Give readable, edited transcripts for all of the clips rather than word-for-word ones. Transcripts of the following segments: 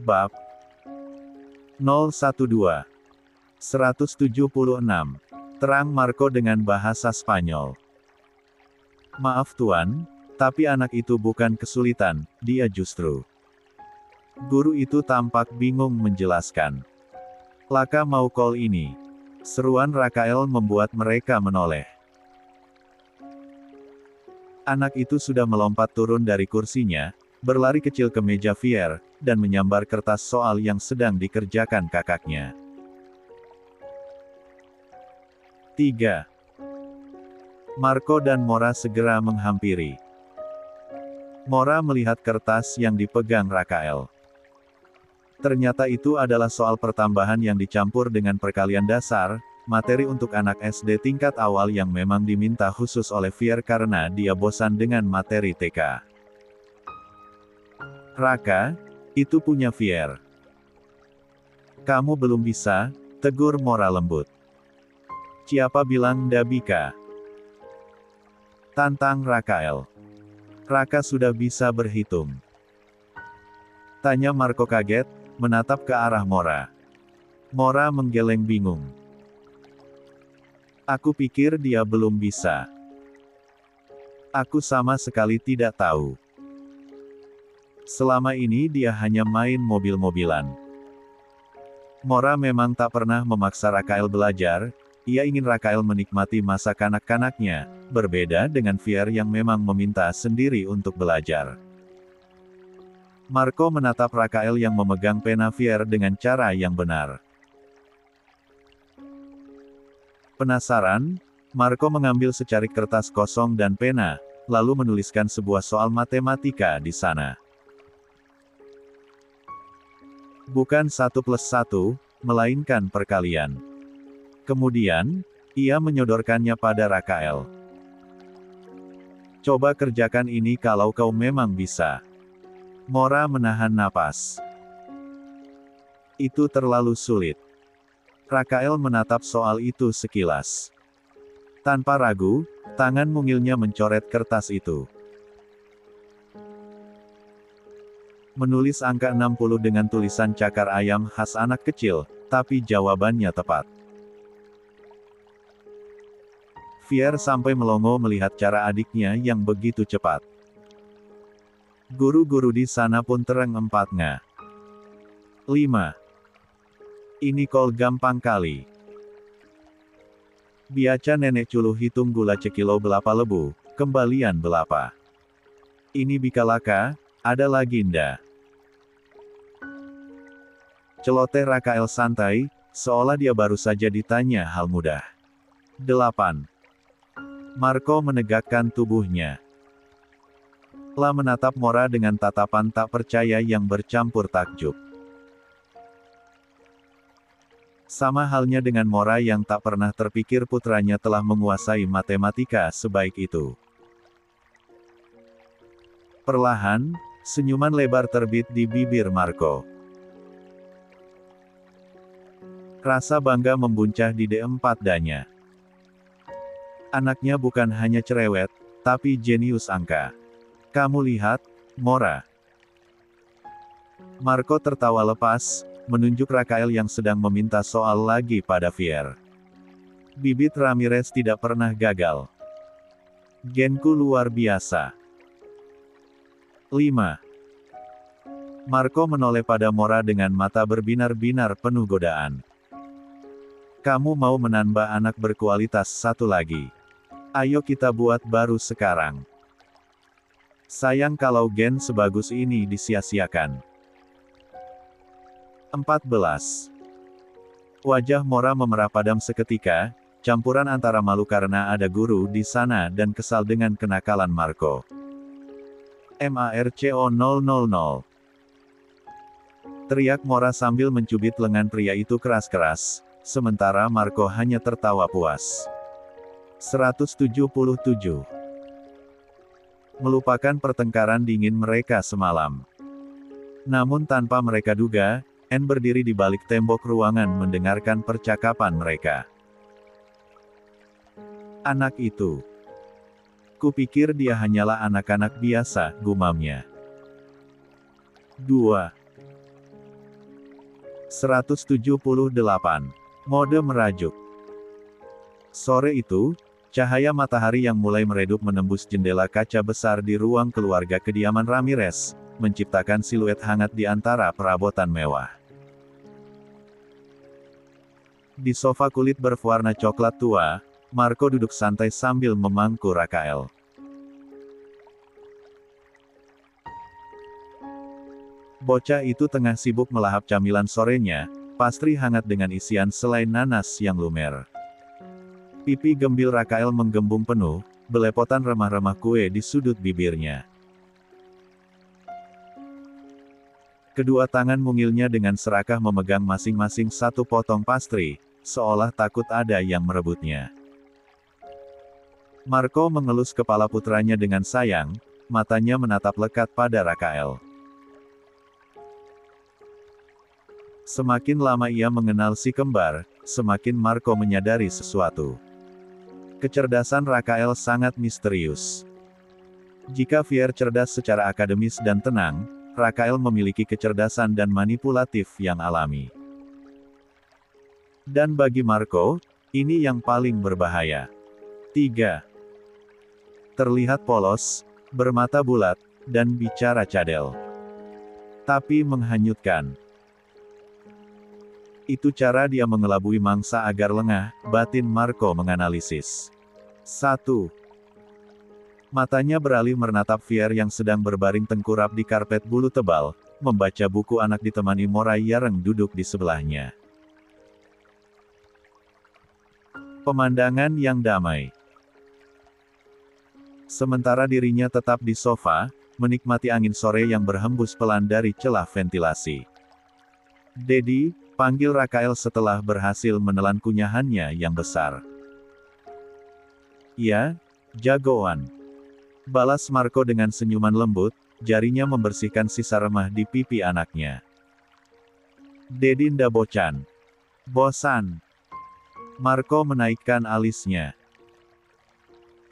Bab 012 176. Terang Marco dengan bahasa Spanyol. Maaf tuan, tapi anak itu bukan kesulitan, dia justru. Guru itu tampak bingung menjelaskan. Laka mau call ini. Seruan Rakael membuat mereka menoleh. Anak itu sudah melompat turun dari kursinya, berlari kecil ke meja Fier, dan menyambar kertas soal yang sedang dikerjakan kakaknya. 3. Marco dan Mora segera menghampiri. Mora melihat kertas yang dipegang Rakael. Ternyata itu adalah soal pertambahan yang dicampur dengan perkalian dasar, materi untuk anak SD tingkat awal yang memang diminta khusus oleh Fier karena dia bosan dengan materi TK. Raka, itu punya Fier. Kamu belum bisa, tegur Mora lembut. Siapa bilang ndak bisa? Tantang Rakael. Raka sudah bisa berhitung. Tanya Marco kaget, menatap ke arah Mora. Mora menggeleng bingung. Aku pikir dia belum bisa. Aku sama sekali tidak tahu. Selama ini dia hanya main mobil-mobilan. Mora memang tak pernah memaksa Rakael belajar, ia ingin Rakael menikmati masa kanak-kanaknya, berbeda dengan Fier yang memang meminta sendiri untuk belajar. Marco menatap Rakael yang memegang pena Fier dengan cara yang benar. Penasaran, Marco mengambil secarik kertas kosong dan pena, lalu menuliskan sebuah soal matematika di sana. Bukan 1+1, melainkan perkalian. Kemudian, ia menyodorkannya pada Rakael. Coba kerjakan ini kalau kau memang bisa. Mora menahan napas. Itu terlalu sulit. Rakael menatap soal itu sekilas. Tanpa ragu, tangan mungilnya mencoret kertas itu. Menulis angka 60 dengan tulisan cakar ayam khas anak kecil, tapi jawabannya tepat. Fier sampai melongo melihat cara adiknya yang begitu cepat. Guru-guru di sana pun terengempatnya. 5. Ini kol gampang kali. Biaca nenek culuh hitung gula cekilo belapa lebu, kembalian belapa. Ini bikalaka, ada lagi nda. Celoteh Rakael santai, seolah dia baru saja ditanya hal mudah. 8. Marco menegakkan tubuhnya. La menatap Mora dengan tatapan tak percaya yang bercampur takjub. Sama halnya dengan Mora yang tak pernah terpikir putranya telah menguasai matematika sebaik itu. Perlahan, senyuman lebar terbit di bibir Marco. Rasa bangga membuncah di D4 danya. Anaknya bukan hanya cerewet, tapi jenius angka. Kamu lihat, Mora. Marco tertawa lepas, menunjuk Rakael yang sedang meminta soal lagi pada Fier. Bibit Ramirez tidak pernah gagal. Genku luar biasa. 5. Marco menoleh pada Mora dengan mata berbinar-binar penuh godaan. Kamu mau menambah anak berkualitas satu lagi. Ayo kita buat baru sekarang. Sayang kalau gen sebagus ini disia-siakan. 14. Wajah Mora memerah padam seketika, campuran antara malu karena ada guru di sana dan kesal dengan kenakalan Marco. MARCO 000. Teriak Mora sambil mencubit lengan pria itu keras-keras, sementara Marco hanya tertawa puas. 177. Melupakan pertengkaran dingin mereka semalam. Namun tanpa mereka duga, Anne berdiri di balik tembok ruangan mendengarkan percakapan mereka. Anak itu. Kupikir dia hanyalah anak-anak biasa, gumamnya. 2. 178. Mode merajuk. Sore itu, cahaya matahari yang mulai meredup menembus jendela kaca besar di ruang keluarga kediaman Ramirez, menciptakan siluet hangat di antara perabotan mewah. Di sofa kulit berwarna coklat tua, Marco duduk santai sambil memangku Rakael. Bocah itu tengah sibuk melahap camilan sorenya, pastry hangat dengan isian selai nanas yang lumer. Pipi gembil Rakael menggembung penuh, belepotan remah-remah kue di sudut bibirnya. Kedua tangan mungilnya dengan serakah memegang masing-masing satu potong pastry, seolah takut ada yang merebutnya. Marco mengelus kepala putranya dengan sayang, matanya menatap lekat pada Rakael. Semakin lama ia mengenal si kembar, semakin Marco menyadari sesuatu. Kecerdasan Rakael sangat misterius. Jika Fier cerdas secara akademis dan tenang, Rakael memiliki kecerdasan dan manipulatif yang alami. Dan bagi Marco, ini yang paling berbahaya. 3. Terlihat polos, bermata bulat, dan bicara cadel. Tapi menghanyutkan. Itu cara dia mengelabui mangsa agar lengah, batin Marco menganalisis. 1. Matanya beralih menatap Fier yang sedang berbaring tengkurap di karpet bulu tebal, membaca buku anak ditemani Morai Yareng duduk di sebelahnya. Pemandangan yang damai. Sementara dirinya tetap di sofa, menikmati angin sore yang berhembus pelan dari celah ventilasi. "Dedi," panggil Rakael setelah berhasil menelan kunyahannya yang besar. "Ya, jagoan," balas Marco dengan senyuman lembut, jarinya membersihkan sisa remah di pipi anaknya. "Dedi nda bocan. Bosan." Marco menaikkan alisnya.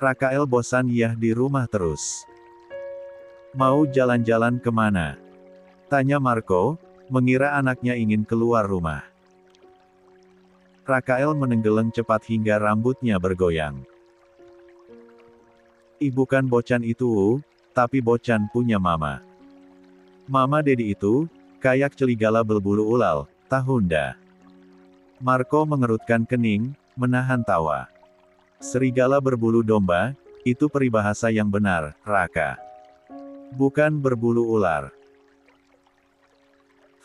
"Rakael bosan yah di rumah terus. Mau jalan-jalan kemana?" tanya Marco, mengira anaknya ingin keluar rumah. Rakael menenggeleng cepat hingga rambutnya bergoyang. Bukan bocan itu, tapi bocan punya mama. Mama Dedi itu, kayak celigala berbulu ulal, tahunda. Marco mengerutkan kening, menahan tawa. Serigala berbulu domba, itu peribahasa yang benar, Raka. Bukan berbulu ular.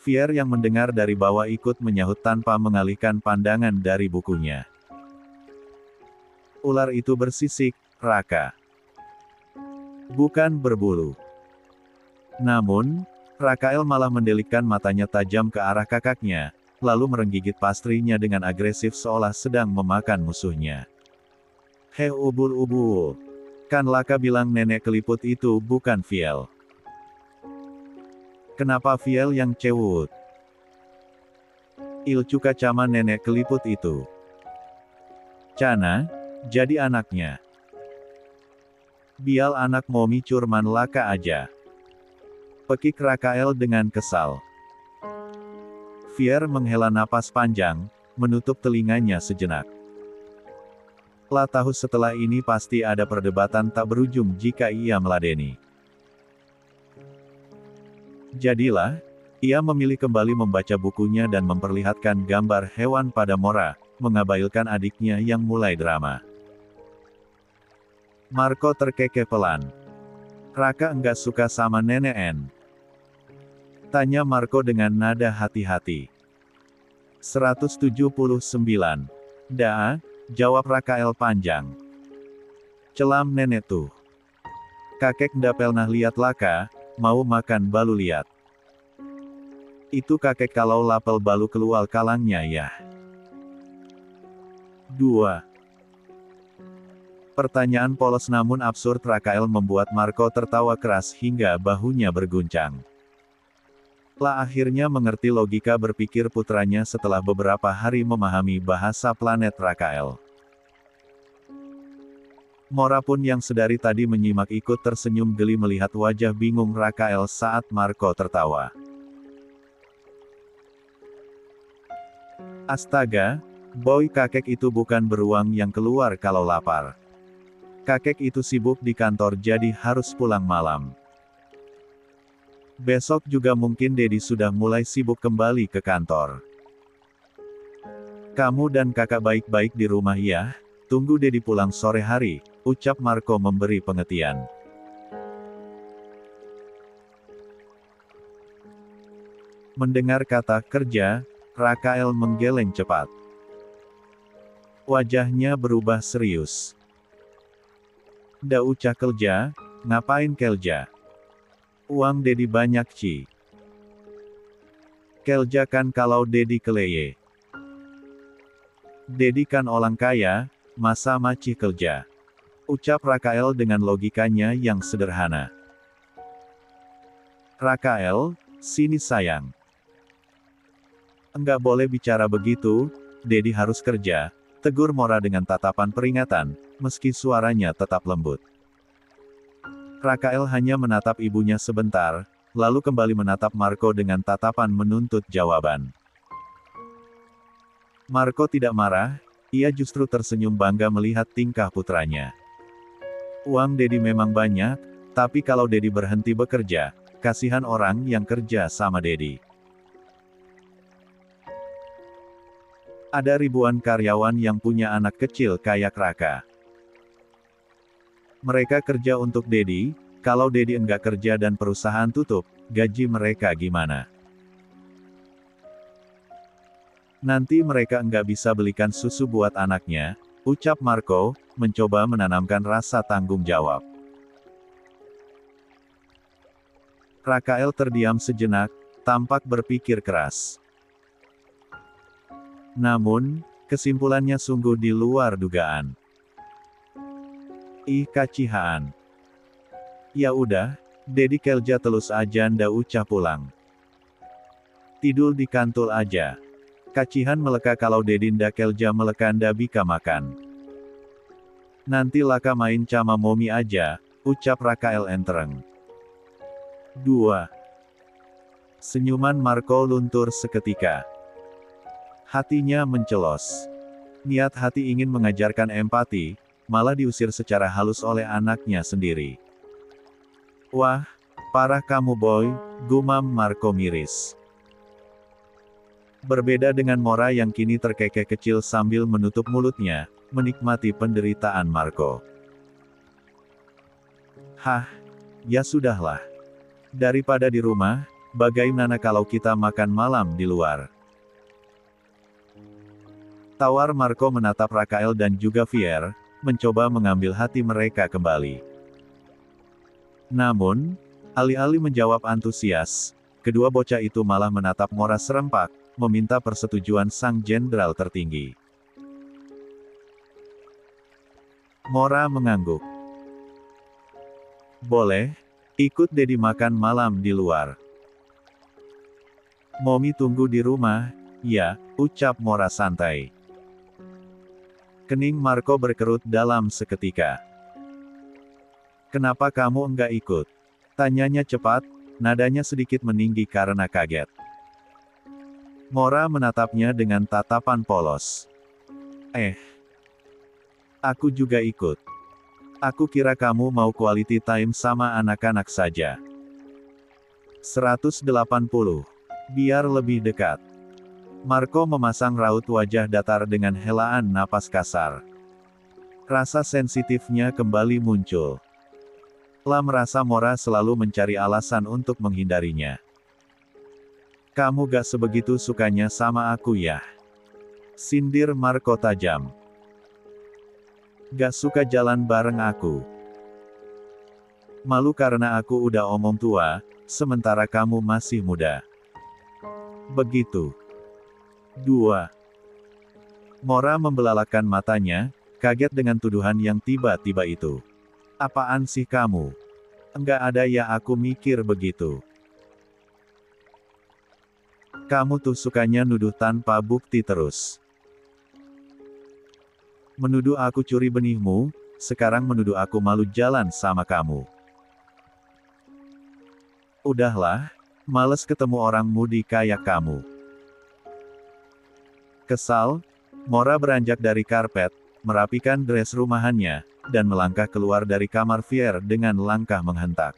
Fier yang mendengar dari bawah ikut menyahut tanpa mengalihkan pandangan dari bukunya. "Ular itu bersisik, Raka. Bukan berbulu." Namun, Rakael malah mendelikkan matanya tajam ke arah kakaknya, lalu merenggigit pastrinya dengan agresif seolah sedang memakan musuhnya. "Heh ubul-ubul. Kan Laka bilang nenek keliput itu bukan Fiel. Kenapa Fiel yang cewut? Ilcuka cama nenek keliput itu. Cana, jadi anaknya. Bial anak momi curman Laka aja." Pekik Rakael dengan kesal. Fier menghela napas panjang, menutup telinganya sejenak. Lah tahu setelah ini pasti ada perdebatan tak berujung jika ia meladeni. Jadilah, ia memilih kembali membaca bukunya dan memperlihatkan gambar hewan pada Mora, mengabailkan adiknya yang mulai drama. Marco terkekeh pelan. "Raka enggak suka sama nenek En?" tanya Marco dengan nada hati-hati. 179. "Daa," jawab Rakael panjang. "Celam nenek tuh. Kakek nda pelnah lihat Laka, mau makan balu liat. Itu kakek kalau lapel balu keluar kalangnya ya." 2. Pertanyaan polos namun absurd Rakael membuat Marco tertawa keras hingga bahunya berguncang. Lah akhirnya mengerti logika berpikir putranya setelah beberapa hari memahami bahasa planet Rakael. Mora pun yang sedari tadi menyimak ikut tersenyum geli melihat wajah bingung Rakael saat Marco tertawa. Astaga, boy, kakek itu bukan beruang yang keluar kalau lapar. Kakek itu sibuk di kantor jadi harus pulang malam. Besok juga mungkin Dedi sudah mulai sibuk kembali ke kantor. Kamu dan kakak baik-baik di rumah ya? Tunggu Dedi pulang sore hari, ucap Marco memberi pengertian. Mendengar kata kerja, Rakael menggeleng cepat. Wajahnya berubah serius. Nda ucah kerja, ngapain kerja? Uang Dedi banyak Ci. Kerja kan kalau Dedi keleye. Dedi kan orang kaya, masa maci kerja? Ucap Rakael dengan logikanya yang sederhana. Rakael, sini sayang. Enggak boleh bicara begitu, Dedi harus kerja, tegur Mora dengan tatapan peringatan, meski suaranya tetap lembut. Rakael hanya menatap ibunya sebentar, lalu kembali menatap Marco dengan tatapan menuntut jawaban. Marco tidak marah, ia justru tersenyum bangga melihat tingkah putranya. Uang Dedi memang banyak, tapi kalau Dedi berhenti bekerja, kasihan orang yang kerja sama Dedi. Ada ribuan karyawan yang punya anak kecil kayak Raka. Mereka kerja untuk Dedi, kalau Dedi enggak kerja dan perusahaan tutup, gaji mereka gimana? Nanti mereka enggak bisa belikan susu buat anaknya, ucap Marco, mencoba menanamkan rasa tanggung jawab. Rakael terdiam sejenak, tampak berpikir keras. Namun, kesimpulannya sungguh di luar dugaan. Ih kacihaan. Ya udah, Dedi kerja telus aja nda ucah pulang. Tidur di kantul aja. Kacihan meleka kalau Dedi nda kerja meleka nda bika makan. Nanti laka main sama momi aja, ucap Rakael entereng. 2. Senyuman Marco luntur seketika. Hatinya mencelos. Niat hati ingin mengajarkan empati, malah diusir secara halus oleh anaknya sendiri. Wah, parah kamu boy, gumam Marco miris. Berbeda dengan Mora yang kini terkekeh kecil sambil menutup mulutnya, menikmati penderitaan Marco. Hah, ya sudahlah. Daripada di rumah, bagaimana kalau kita makan malam di luar? Tawar Marco menatap Rakael dan juga Fier, mencoba mengambil hati mereka kembali. Namun, alih-alih menjawab antusias, kedua bocah itu malah menatap Mora serempak, meminta persetujuan sang jenderal tertinggi. Mora mengangguk. Boleh, ikut Dedi makan malam di luar. Momi tunggu di rumah, ya, ucap Mora santai. Kening Marco berkerut dalam seketika. Kenapa kamu enggak ikut? Tanyanya cepat, nadanya sedikit meninggi karena kaget. Mora menatapnya dengan tatapan polos. Aku juga ikut. Aku kira kamu mau quality time sama anak-anak saja. 180. Biar lebih dekat. Marco memasang raut wajah datar dengan helaan napas kasar. Rasa sensitifnya kembali muncul. Lam merasa Mora selalu mencari alasan untuk menghindarinya. Kamu gak sebegitu sukanya sama aku ya? Sindir Marco tajam. Gak suka jalan bareng aku. Malu karena aku udah omong tua, sementara kamu masih muda. Begitu. 2. Mora membelalakan matanya, kaget dengan tuduhan yang tiba-tiba itu. Apaan sih kamu? Enggak ada ya aku mikir begitu. Kamu tuh sukanya nuduh tanpa bukti terus. Menuduh aku curi benihmu, sekarang menuduh aku malu jalan sama kamu. Udahlah, males ketemu orang mudi kayak kamu. Kesal, Mora beranjak dari karpet, merapikan dress rumahannya, dan melangkah keluar dari kamar Fier dengan langkah menghentak.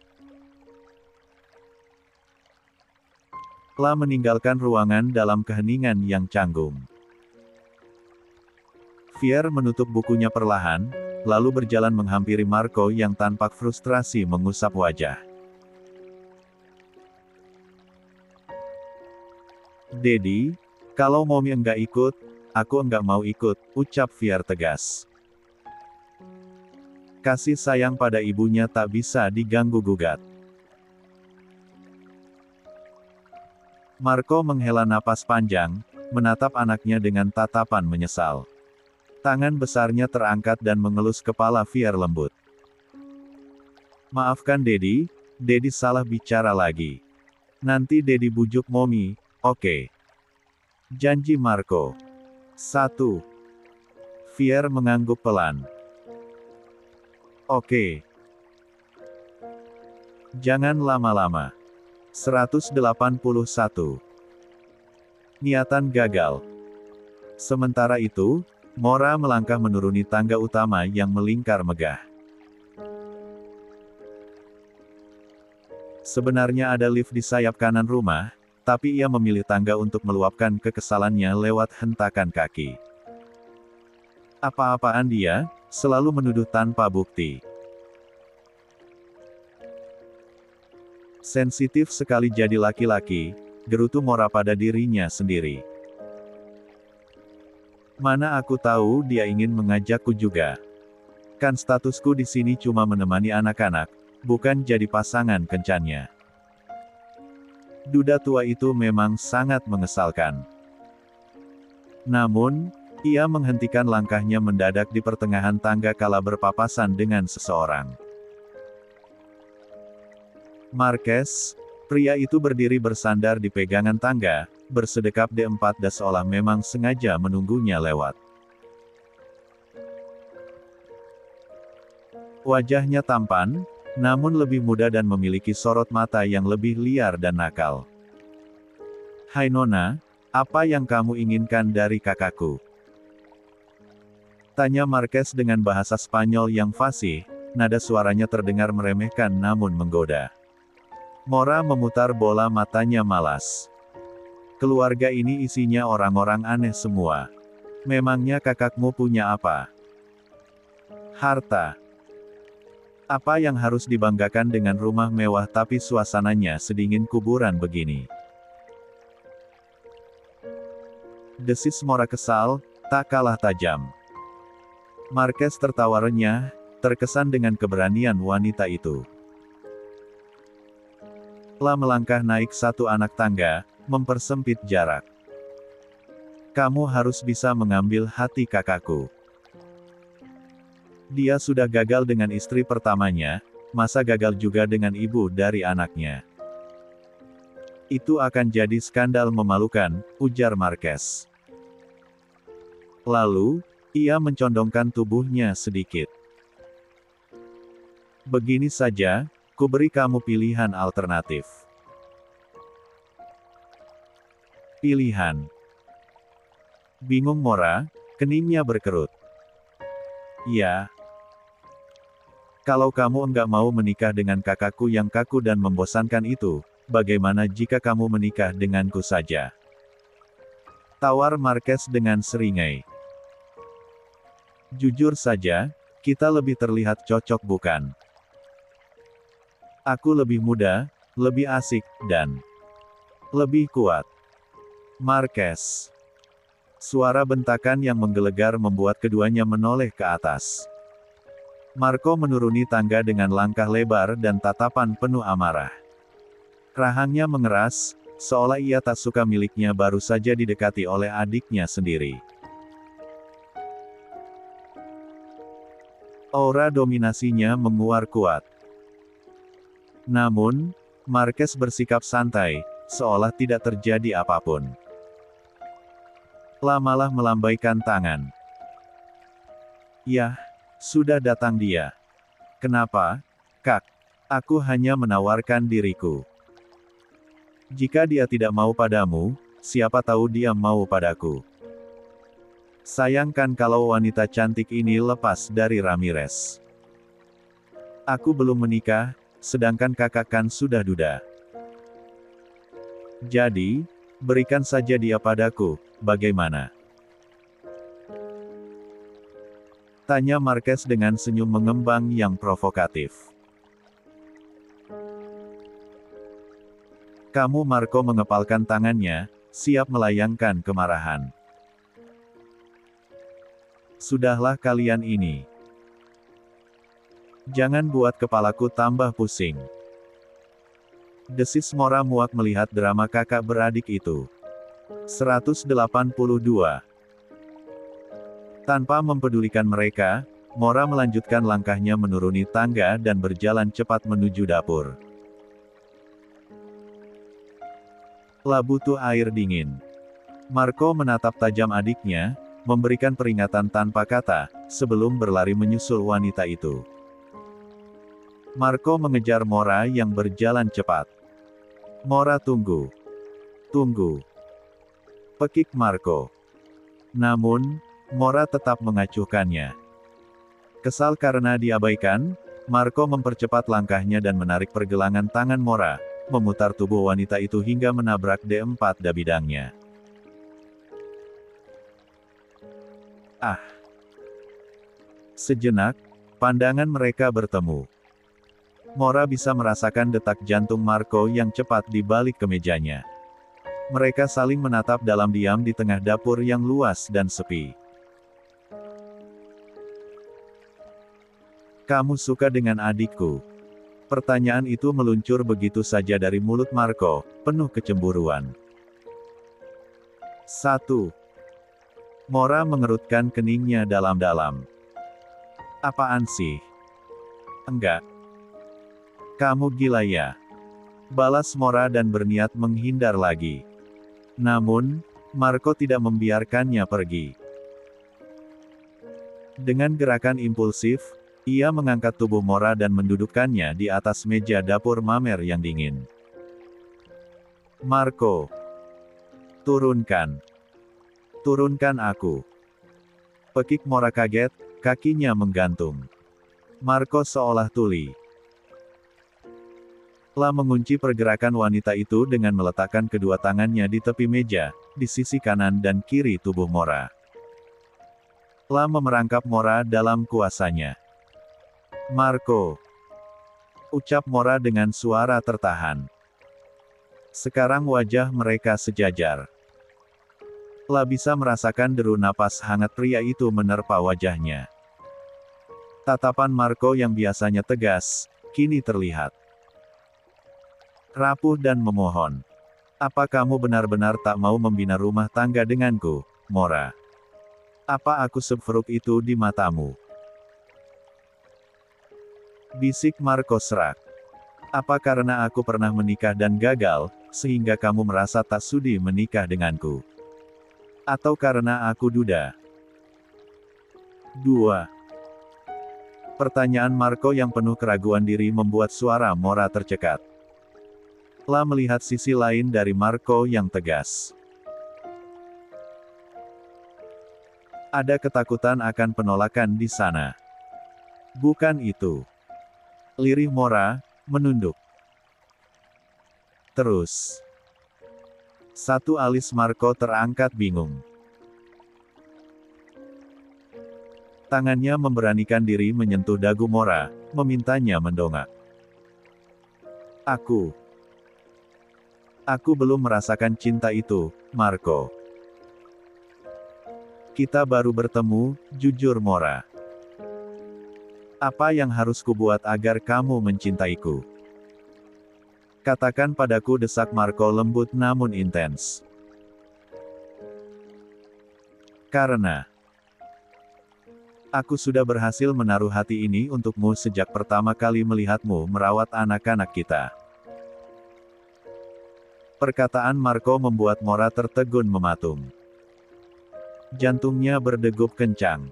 La meninggalkan ruangan dalam keheningan yang canggung. Fier menutup bukunya perlahan, lalu berjalan menghampiri Marco yang tampak frustrasi mengusap wajah. "Dedi, kalau Momi enggak ikut, aku enggak mau ikut," ucap Fier tegas. Kasih sayang pada ibunya tak bisa diganggu-gugat. Marco menghela napas panjang, menatap anaknya dengan tatapan menyesal. Tangan besarnya terangkat dan mengelus kepala Fier lembut. "Maafkan Dedi, Dedi salah bicara lagi. Nanti Dedi bujuk Momi, oke?" Janji Marco. 1. Fier mengangguk pelan. "Oke. Jangan lama-lama." 181. Niatan gagal. Sementara itu, Mora melangkah menuruni tangga utama yang melingkar megah. Sebenarnya ada lift di sayap kanan rumah, tapi ia memilih tangga untuk meluapkan kekesalannya lewat hentakan kaki. Apa-apaan dia, selalu menuduh tanpa bukti. Sensitif sekali jadi laki-laki, gerutu Mora pada dirinya sendiri. Mana aku tahu dia ingin mengajakku juga. Kan statusku di sini cuma menemani anak-anak, bukan jadi pasangan kencannya. Duda tua itu memang sangat mengesalkan. Namun, ia menghentikan langkahnya mendadak di pertengahan tangga kala berpapasan dengan seseorang. Marquez, pria itu berdiri bersandar di pegangan tangga, bersedekap D4 dan seolah memang sengaja menunggunya lewat. Wajahnya tampan, namun lebih muda dan memiliki sorot mata yang lebih liar dan nakal. "Hai Nona, apa yang kamu inginkan dari kakakku?" tanya Marquez dengan bahasa Spanyol yang fasih, nada suaranya terdengar meremehkan namun menggoda. Mora memutar bola matanya malas. Keluarga ini isinya orang-orang aneh semua. Memangnya kakakmu punya apa? Harta. Apa yang harus dibanggakan dengan rumah mewah tapi suasananya sedingin kuburan begini? Desis Mora kesal, tak kalah tajam. Marquez tertawa renyah, terkesan dengan keberanian wanita itu. La melangkah naik satu anak tangga, mempersempit jarak. "Kamu harus bisa mengambil hati kakakku. Dia sudah gagal dengan istri pertamanya, masa gagal juga dengan ibu dari anaknya? Itu akan jadi skandal memalukan," ujar Marquez. Lalu, ia mencondongkan tubuhnya sedikit. "Begini saja, kuberi kamu pilihan alternatif." "Pilihan?" bingung Mora, keningnya berkerut. "Ya. Kalau kamu enggak mau menikah dengan kakakku yang kaku dan membosankan itu, bagaimana jika kamu menikah denganku saja?" tawar Marquez dengan seringai. "Jujur saja, kita lebih terlihat cocok bukan? Aku lebih muda, lebih asik, dan lebih kuat." Marquez. Suara bentakan yang menggelegar membuat keduanya menoleh ke atas. Marco menuruni tangga dengan langkah lebar dan tatapan penuh amarah. Rahangnya mengeras, seolah ia tak suka miliknya baru saja didekati oleh adiknya sendiri. Aura dominasinya menguar kuat. Namun, Marquez bersikap santai, seolah tidak terjadi apapun. La malah melambaikan tangan. "Yah, sudah datang dia. Kenapa, Kak? Aku hanya menawarkan diriku. Jika dia tidak mau padamu, siapa tahu dia mau padaku." Sayangkan kalau wanita cantik ini lepas dari Ramirez. Aku belum menikah, sedangkan kakak kan sudah duda. Jadi, berikan saja dia padaku, bagaimana? Tanya Marquez dengan senyum mengembang yang provokatif. Kamu Marco mengepalkan tangannya, siap melayangkan kemarahan. Sudahlah kalian ini. Jangan buat kepalaku tambah pusing. Desis Mora muak melihat drama kakak beradik itu. 182. Tanpa mempedulikan mereka, Mora melanjutkan langkahnya menuruni tangga dan berjalan cepat menuju dapur. Lah butuh air dingin. Marco menatap tajam adiknya, memberikan peringatan tanpa kata, sebelum berlari menyusul wanita itu. Marco mengejar Mora yang berjalan cepat. Mora tunggu. Tunggu. Pekik Marco. Namun, Mora tetap mengacuhkannya. Kesal karena diabaikan, Marco mempercepat langkahnya dan menarik pergelangan tangan Mora, memutar tubuh wanita itu hingga menabrak D4 bidangnya. Ah! Sejenak, pandangan mereka bertemu. Mora bisa merasakan detak jantung Marco yang cepat di balik kemejanya. Mereka saling menatap dalam diam di tengah dapur yang luas dan sepi. Kamu suka dengan adikku? Pertanyaan itu meluncur begitu saja dari mulut Marco, penuh kecemburuan. 1. Mora mengerutkan keningnya dalam-dalam. Apaan sih? Enggak. Kamu gila ya? Balas Mora dan berniat menghindar lagi. Namun, Marco tidak membiarkannya pergi. Dengan gerakan impulsif, ia mengangkat tubuh Mora dan mendudukkannya di atas meja dapur mamer yang dingin. Marco! Turunkan! Turunkan aku! Pekik Mora kaget, kakinya menggantung. Marco seolah tuli. Lah mengunci pergerakan wanita itu dengan meletakkan kedua tangannya di tepi meja, di sisi kanan dan kiri tubuh Mora. Lah memerangkap Mora dalam kuasanya. Marco! Ucap Mora dengan suara tertahan. Sekarang wajah mereka sejajar. Lah bisa merasakan deru napas hangat pria itu menerpa wajahnya. Tatapan Marco yang biasanya tegas, kini terlihat rapuh dan memohon. Apa kamu benar-benar tak mau membina rumah tangga denganku, Mora? Apa aku seburuk itu di matamu? Bisik Marco serak. Apa karena aku pernah menikah dan gagal, sehingga kamu merasa tak sudi menikah denganku? Atau karena aku duda? 2. Pertanyaan Marco yang penuh keraguan diri membuat suara Mora tercekat. Lah melihat sisi lain dari Marco yang tegas. Ada ketakutan akan penolakan di sana. Bukan itu. Lirih Mora, menunduk. Terus. Satu alis Marco terangkat bingung. Tangannya memberanikan diri menyentuh dagu Mora, memintanya mendongak. Aku belum merasakan cinta itu, Marco. Kita baru bertemu, jujur Mora. Apa yang harus kubuat agar kamu mencintaiku? Katakan padaku, desak Marco lembut namun intens. Karena aku sudah berhasil menaruh hati ini untukmu sejak pertama kali melihatmu merawat anak-anak kita. Perkataan Marco membuat Mora tertegun mematung. Jantungnya berdegup kencang.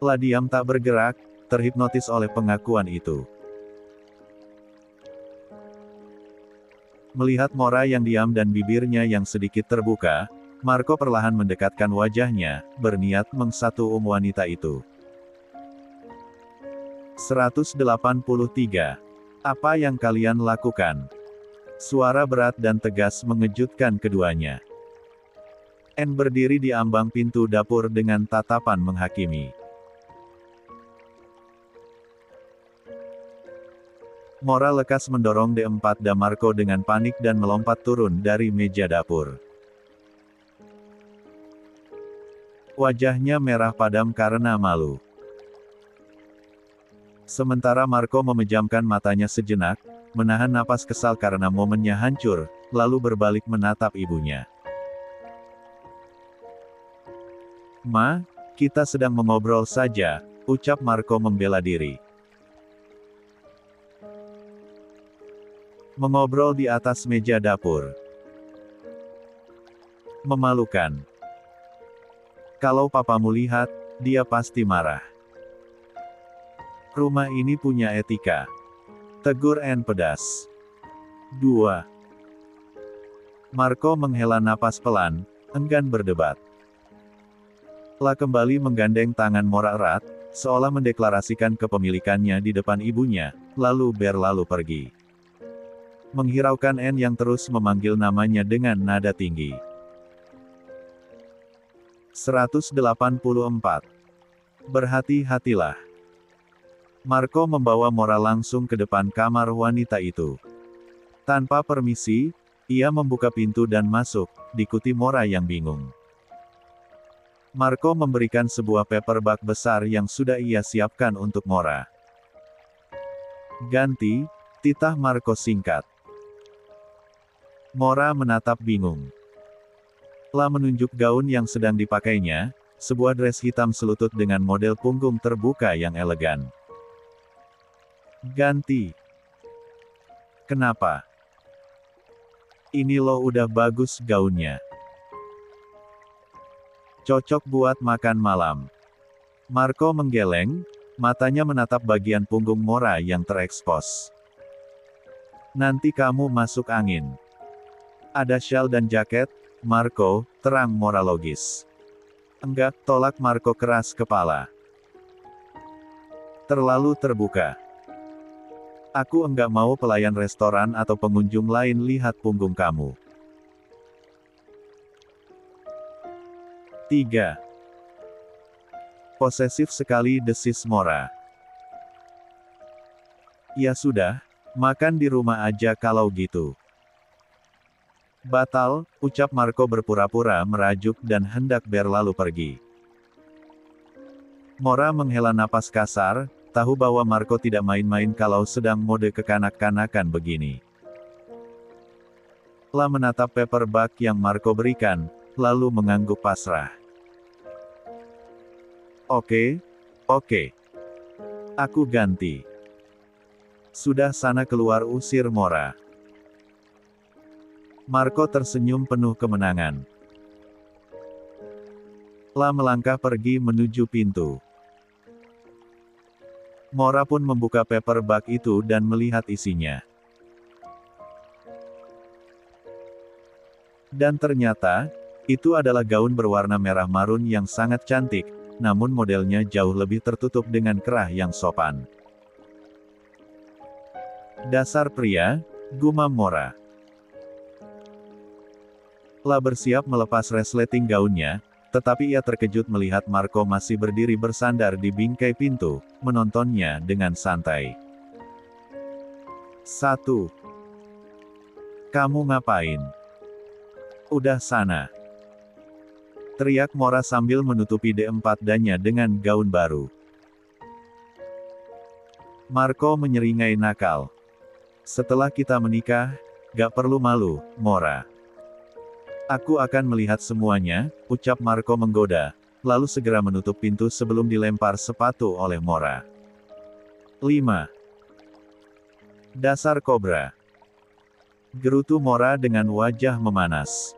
Lah diam tak bergerak, terhipnotis oleh pengakuan itu. Melihat Mora yang diam dan bibirnya yang sedikit terbuka, Marco perlahan mendekatkan wajahnya, berniat mengsatu wanita itu. 183. Apa yang kalian lakukan? Suara berat dan tegas mengejutkan keduanya. Anne berdiri di ambang pintu dapur dengan tatapan menghakimi. Mora lekas mendorong D4 dan Marco dengan panik dan melompat turun dari meja dapur. Wajahnya merah padam karena malu. Sementara Marco memejamkan matanya sejenak, menahan napas kesal karena momennya hancur, lalu berbalik menatap ibunya. "Ma, kita sedang mengobrol saja," ucap Marco membela diri. Mengobrol di atas meja dapur. Memalukan. Kalau papamu lihat, dia pasti marah. Rumah ini punya etika. Tegur Anne pedas. 2. Marco menghela napas pelan, enggan berdebat. La kembali menggandeng tangan Mora erat, seolah mendeklarasikan kepemilikannya di depan ibunya, lalu berlalu pergi. Menghiraukan Anne yang terus memanggil namanya dengan nada tinggi. 184. Berhati-hatilah. Marco membawa Mora langsung ke depan kamar wanita itu. Tanpa permisi, ia membuka pintu dan masuk, diikuti Mora yang bingung. Marco memberikan sebuah paperback besar yang sudah ia siapkan untuk Mora. "Ganti," titah Marco singkat. Mora menatap bingung. La menunjuk gaun yang sedang dipakainya, sebuah dress hitam selutut dengan model punggung terbuka yang elegan. "Ganti. Kenapa? Ini loh udah bagus gaunnya. Cocok buat makan malam." Marco menggeleng, matanya menatap bagian punggung Mora yang terekspos. "Nanti kamu masuk angin. Ada shawl dan jaket, Marco," terang Mora logis. "Enggak," tolak Marco keras kepala. "Terlalu terbuka. Aku enggak mau pelayan restoran atau pengunjung lain lihat punggung kamu." 3. Posesif sekali, desis Mora. "Ya sudah, makan di rumah aja kalau gitu." "Batal," ucap Marco berpura-pura merajuk dan hendak berlalu pergi. Mora menghela napas kasar, tahu bahwa Marco tidak main-main kalau sedang mode kekanak-kanakan begini. La menatap paperback yang Marco berikan, lalu mengangguk pasrah. Oke. Aku ganti." "Sudah sana keluar," usir Mora. Marco tersenyum penuh kemenangan. La melangkah pergi menuju pintu. Mora pun membuka paperback itu dan melihat isinya. Dan ternyata, itu adalah gaun berwarna merah marun yang sangat cantik, namun modelnya jauh lebih tertutup dengan kerah yang sopan. "Dasar pria," gumam Mora. La bersiap melepas resleting gaunnya, tetapi ia terkejut melihat Marco masih berdiri bersandar di bingkai pintu, menontonnya dengan santai. 1. "Kamu ngapain? Udah sana!" teriak Mora sambil menutupi D4 dannya dengan gaun baru. Marco menyeringai nakal. "Setelah kita menikah, gak perlu malu, Mora. Aku akan melihat semuanya," ucap Marco menggoda, lalu segera menutup pintu sebelum dilempar sepatu oleh Mora. 5. "Dasar kobra!" gerutu Mora dengan wajah memanas.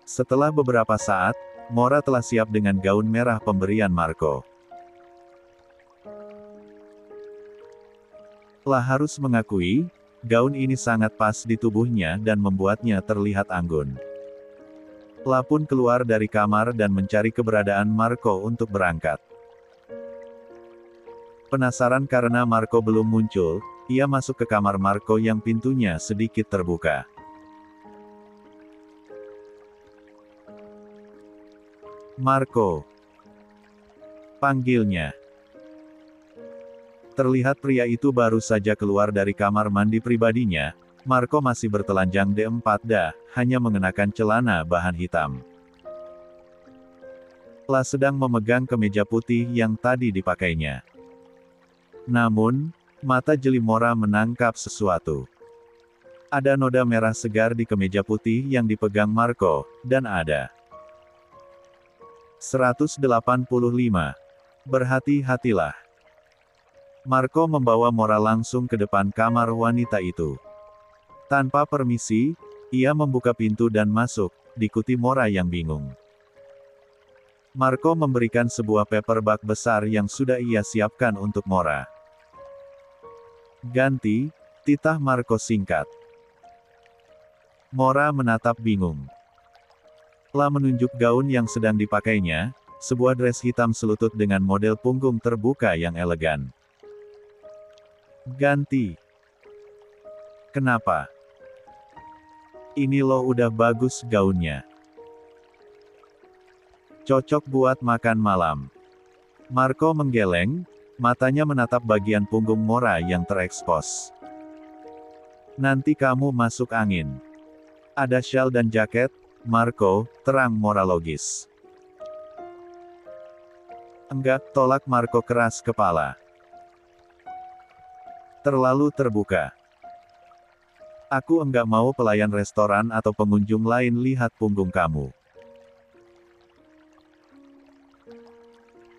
Setelah beberapa saat, Mora telah siap dengan gaun merah pemberian Marco. La harus mengakui, gaun ini sangat pas di tubuhnya dan membuatnya terlihat anggun. La pun keluar dari kamar dan mencari keberadaan Marco untuk berangkat. Penasaran karena Marco belum muncul, ia masuk ke kamar Marco yang pintunya sedikit terbuka. Marco, panggilnya. Terlihat pria itu baru saja keluar dari kamar mandi pribadinya. Marco masih bertelanjang D4D, hanya mengenakan celana bahan hitam. La sedang memegang kemeja putih yang tadi dipakainya. Namun, mata jeli Mora menangkap sesuatu. Ada noda merah segar di kemeja putih yang dipegang Marco, dan ada 185. Berhati-hatilah. Marco membawa Mora langsung ke depan kamar wanita itu. Tanpa permisi, ia membuka pintu dan masuk, diikuti Mora yang bingung. Marco memberikan sebuah paperback besar yang sudah ia siapkan untuk Mora. Ganti, titah Marco singkat. Mora menatap bingung. La menunjuk gaun yang sedang dipakainya, sebuah dress hitam selutut dengan model punggung terbuka yang elegan. Ganti. Kenapa? Ini loh udah bagus gaunnya. Cocok buat makan malam. Marco menggeleng, matanya menatap bagian punggung Mora yang terekspos. Nanti kamu masuk angin. Ada shawl dan jaket, Marco, terang Mora logis. Enggak, tolak Marco keras kepala. Terlalu terbuka. Aku enggak mau pelayan restoran atau pengunjung lain lihat punggung kamu.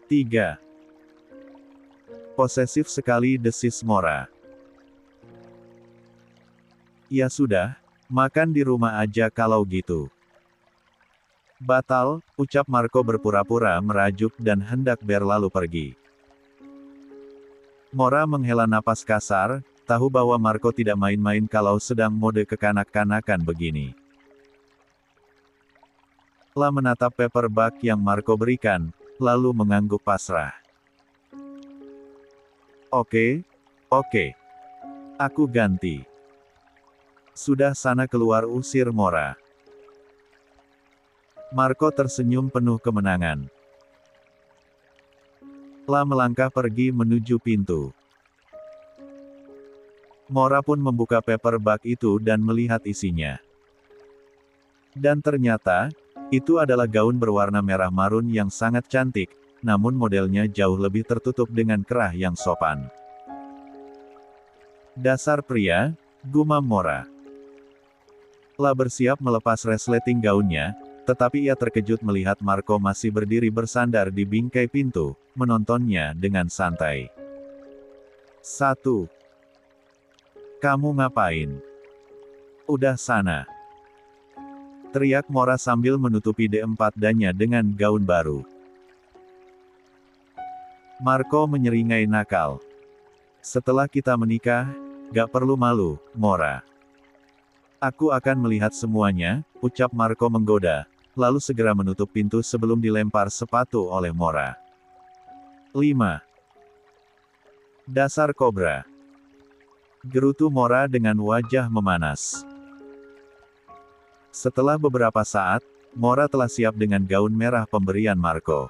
3. Posesif sekali, desis Mora. Ya sudah, makan di rumah aja kalau gitu. Batal, ucap Marco berpura-pura merajuk dan hendak berlalu pergi. Mora menghela napas kasar, tahu bahwa Marco tidak main-main kalau sedang mode kekanak-kanakan begini. La menatap paperback yang Marco berikan, lalu mengangguk pasrah. Oke, aku ganti. Sudah sana keluar, usir Mora. Marco tersenyum penuh kemenangan. La melangkah pergi menuju pintu. Mora pun membuka paperback itu dan melihat isinya. Dan ternyata, itu adalah gaun berwarna merah marun yang sangat cantik, namun modelnya jauh lebih tertutup dengan kerah yang sopan. Dasar pria, gumam Mora. La bersiap melepas resleting gaunnya, tetapi ia terkejut melihat Marco masih berdiri bersandar di bingkai pintu, menontonnya dengan santai. 1. Kamu ngapain? Udah sana. Teriak Mora sambil menutupi D4D-nya dengan gaun baru. Marco menyeringai nakal. Setelah kita menikah, gak perlu malu, Mora. Aku akan melihat semuanya, ucap Marco menggoda, lalu segera menutup pintu sebelum dilempar sepatu oleh Mora. 5. Dasar kobra. Gerutu Mora dengan wajah memanas. Setelah beberapa saat, Mora telah siap dengan gaun merah pemberian Marco.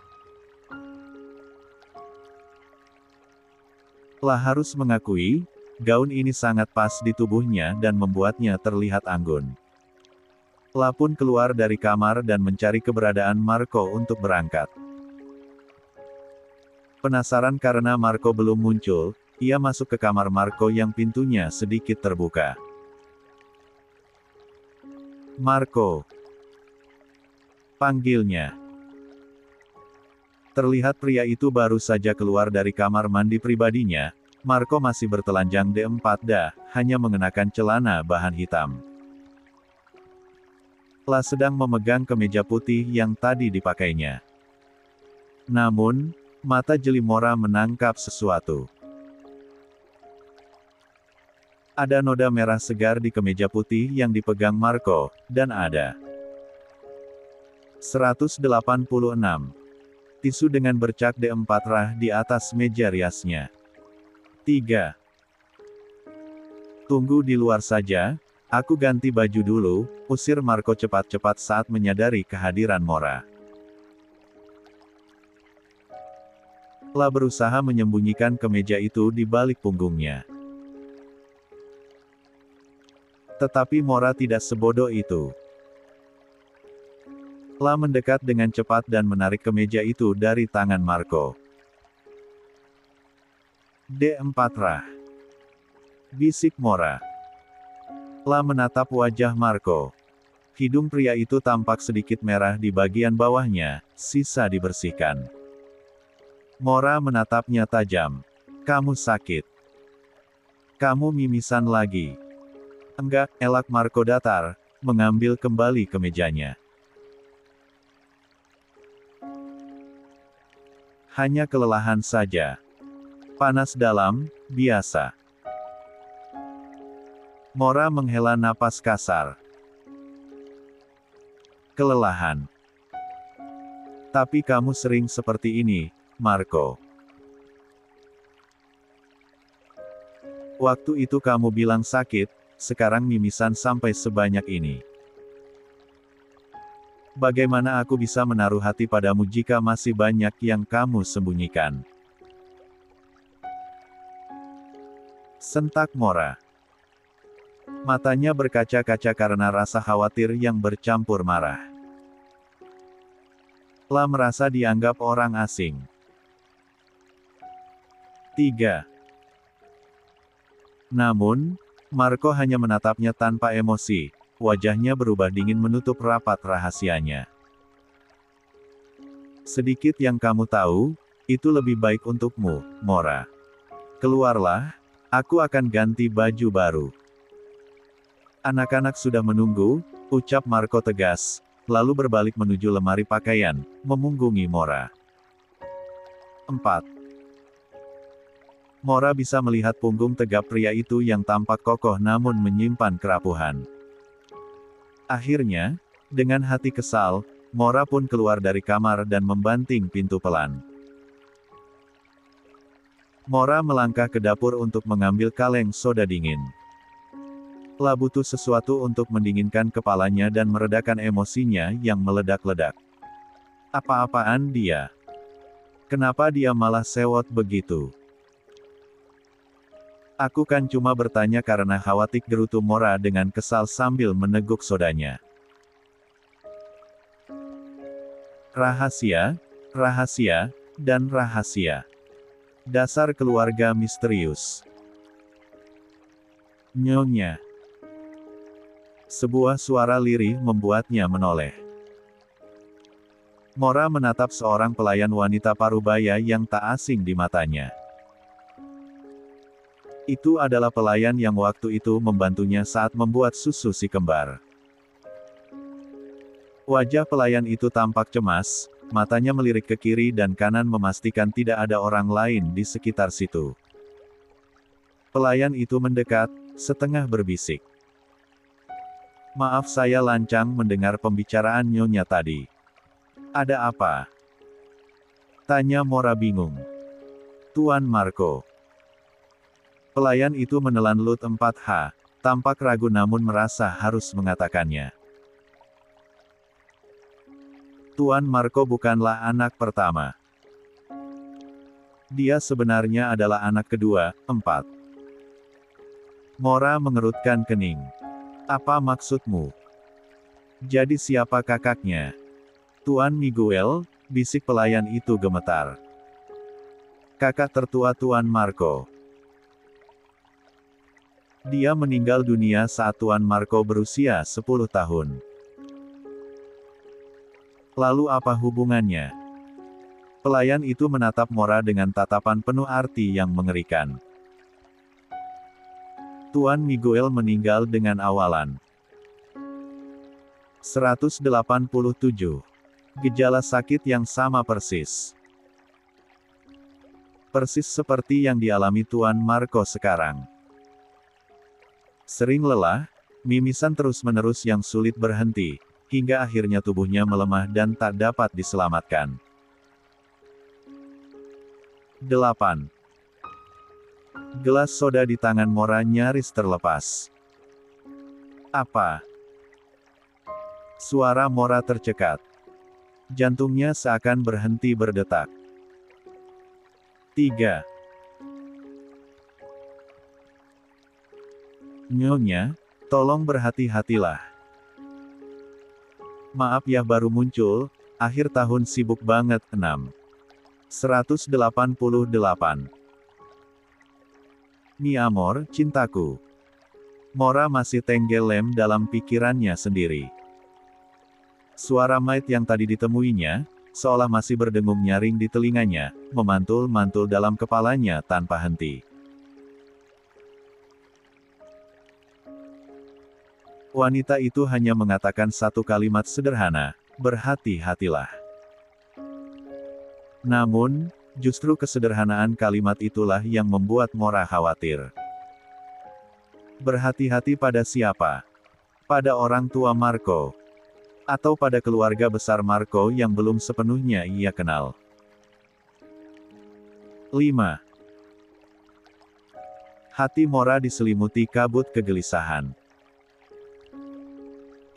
La harus mengakui, gaun ini sangat pas di tubuhnya dan membuatnya terlihat anggun. La pun keluar dari kamar dan mencari keberadaan Marco untuk berangkat. Penasaran karena Marco belum muncul, ia masuk ke kamar Marco yang pintunya sedikit terbuka. Marco, panggilnya. Terlihat pria itu baru saja keluar dari kamar mandi pribadinya. Marco masih bertelanjang D4D, hanya mengenakan celana bahan hitam. La sedang memegang kemeja putih yang tadi dipakainya. Namun, mata jeli Mora menangkap sesuatu. Ada noda merah segar di kemeja putih yang dipegang Marco, dan ada 186. Tisu dengan bercak D4 rah di atas meja riasnya. 3. Tunggu di luar saja, aku ganti baju dulu, usir Marco cepat-cepat saat menyadari kehadiran Mora. La berusaha menyembunyikan kemeja itu di balik punggungnya. Tetapi Mora tidak sebodoh itu. La mendekat dengan cepat dan menarik kemeja itu dari tangan Marco. D4 rah. Bisik Mora. La menatap wajah Marco. Hidung pria itu tampak sedikit merah di bagian bawahnya, sisa dibersihkan. Mora menatapnya tajam. Kamu sakit. Kamu mimisan lagi. Enggak, elak Marco datar, mengambil kembali kemejanya. Hanya kelelahan saja. Panas dalam, biasa. Mora menghela napas kasar. Kelelahan. Tapi kamu sering seperti ini, Marco. Waktu itu kamu bilang sakit, sekarang mimisan sampai sebanyak ini. Bagaimana aku bisa menaruh hati padamu jika masih banyak yang kamu sembunyikan? Sentak Mora. Matanya berkaca-kaca karena rasa khawatir yang bercampur marah. La merasa dianggap orang asing. 3. Namun, Marco hanya menatapnya tanpa emosi. Wajahnya berubah dingin menutup rapat rahasianya. Sedikit yang kamu tahu, itu lebih baik untukmu, Mora. Keluarlah, aku akan ganti baju baru. Anak-anak sudah menunggu, ucap Marco tegas, lalu berbalik menuju lemari pakaian, memunggungi Mora. 4. Mora bisa melihat punggung tegap pria itu yang tampak kokoh namun menyimpan kerapuhan. Akhirnya, dengan hati kesal, Mora pun keluar dari kamar dan membanting pintu pelan. Mora melangkah ke dapur untuk mengambil kaleng soda dingin. La butuh sesuatu untuk mendinginkan kepalanya dan meredakan emosinya yang meledak-ledak. Apa-apaan dia? Kenapa dia malah sewot begitu? Aku kan cuma bertanya karena khawatir, gerutu Mora dengan kesal sambil meneguk sodanya. Rahasia, rahasia, dan rahasia. Dasar keluarga misterius. Nyonya. Sebuah suara lirih membuatnya menoleh. Mora menatap seorang pelayan wanita parubaya yang tak asing di matanya. Itu adalah pelayan yang waktu itu membantunya saat membuat susu si kembar. Wajah pelayan itu tampak cemas, matanya melirik ke kiri dan kanan memastikan tidak ada orang lain di sekitar situ. Pelayan itu mendekat, setengah berbisik. Maaf, saya lancang mendengar pembicaraan Nyonya tadi. Ada apa? Tanya Mora bingung. Tuan Marco. Pelayan itu menelan Lut 4H, tampak ragu namun merasa harus mengatakannya. Tuan Marco bukanlah anak pertama. Dia sebenarnya adalah anak kedua, 4. Mora mengerutkan kening. Apa maksudmu? Jadi siapa kakaknya? Tuan Miguel, bisik pelayan itu gemetar. Kakak tertua Tuan Marco. Dia meninggal dunia saat Tuan Marco berusia 10 tahun. Lalu apa hubungannya? Pelayan itu menatap Mora dengan tatapan penuh arti yang mengerikan. Tuan Miguel meninggal dengan awalan 187. Gejala sakit yang sama persis. Persis seperti yang dialami Tuan Marco sekarang. Sering lelah, mimisan terus-menerus yang sulit berhenti, hingga akhirnya tubuhnya melemah dan tak dapat diselamatkan. 8. Gelas soda di tangan Mora nyaris terlepas. Apa? Suara Mora tercekat. Jantungnya seakan berhenti berdetak. 3. Nyonya, tolong berhati-hatilah. Maaf ya, baru muncul, akhir tahun sibuk banget. 6. 188. Mi amor, cintaku. Mora masih tenggelam dalam pikirannya sendiri. Suara Might yang tadi ditemuinya, seolah masih berdengung nyaring di telinganya, memantul-mantul dalam kepalanya tanpa henti. Wanita itu hanya mengatakan satu kalimat sederhana, berhati-hatilah. Namun, justru kesederhanaan kalimat itulah yang membuat Mora khawatir. Berhati-hati pada siapa? Pada orang tua Marco? Atau pada keluarga besar Marco yang belum sepenuhnya ia kenal? 5. Hati Mora diselimuti kabut kegelisahan.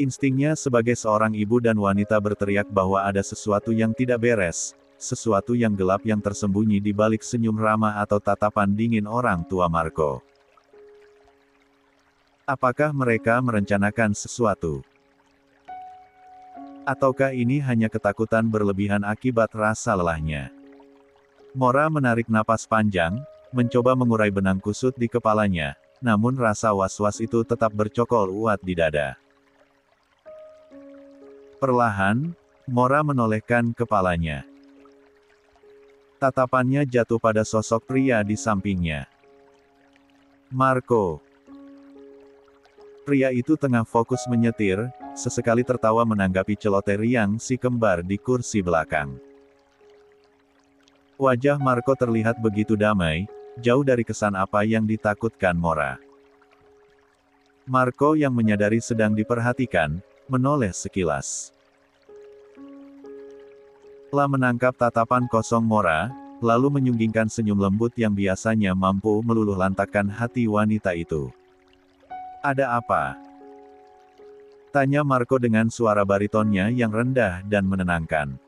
Instingnya sebagai seorang ibu dan wanita berteriak bahwa ada sesuatu yang tidak beres, sesuatu yang gelap yang tersembunyi di balik senyum ramah atau tatapan dingin orang tua Marco. Apakah mereka merencanakan sesuatu? Ataukah ini hanya ketakutan berlebihan akibat rasa lelahnya? Mora menarik napas panjang, mencoba mengurai benang kusut di kepalanya, namun rasa was-was itu tetap bercokol uat di dada. Perlahan, Mora menolehkan kepalanya. Tatapannya jatuh pada sosok pria di sampingnya. Marco. Pria itu tengah fokus menyetir, sesekali tertawa menanggapi celoteh riang si kembar di kursi belakang. Wajah Marco terlihat begitu damai, jauh dari kesan apa yang ditakutkan Mora. Marco yang menyadari sedang diperhatikan, menoleh sekilas. Telah menangkap tatapan kosong Mora, lalu menyunggingkan senyum lembut yang biasanya mampu meluluhlantakkan hati wanita itu. Ada apa? Tanya Marco dengan suara baritonnya yang rendah dan menenangkan.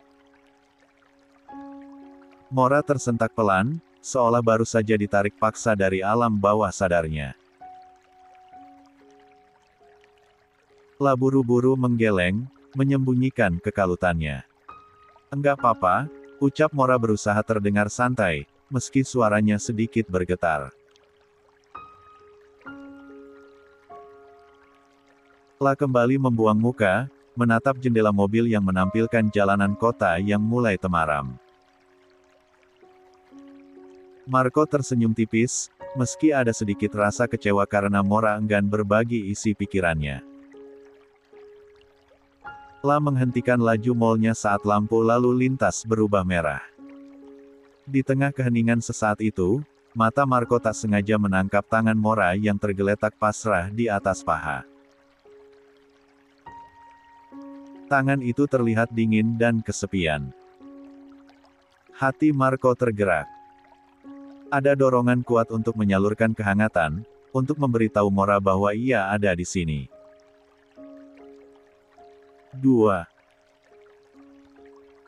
Mora tersentak pelan, seolah baru saja ditarik paksa dari alam bawah sadarnya. Lah buru-buru menggeleng, menyembunyikan kekalutannya. Enggak apa-apa, ucap Mora berusaha terdengar santai, meski suaranya sedikit bergetar. Lah kembali membuang muka, menatap jendela mobil yang menampilkan jalanan kota yang mulai temaram. Marco tersenyum tipis, meski ada sedikit rasa kecewa karena Mora enggan berbagi isi pikirannya. Lah menghentikan laju molnya saat lampu lalu lintas berubah merah. Di tengah keheningan sesaat itu, mata Marco tak sengaja menangkap tangan Mora yang tergeletak pasrah di atas paha. Tangan itu terlihat dingin dan kesepian. Hati Marco tergerak. Ada dorongan kuat untuk menyalurkan kehangatan, untuk memberitahu Mora bahwa ia ada di sini. 2.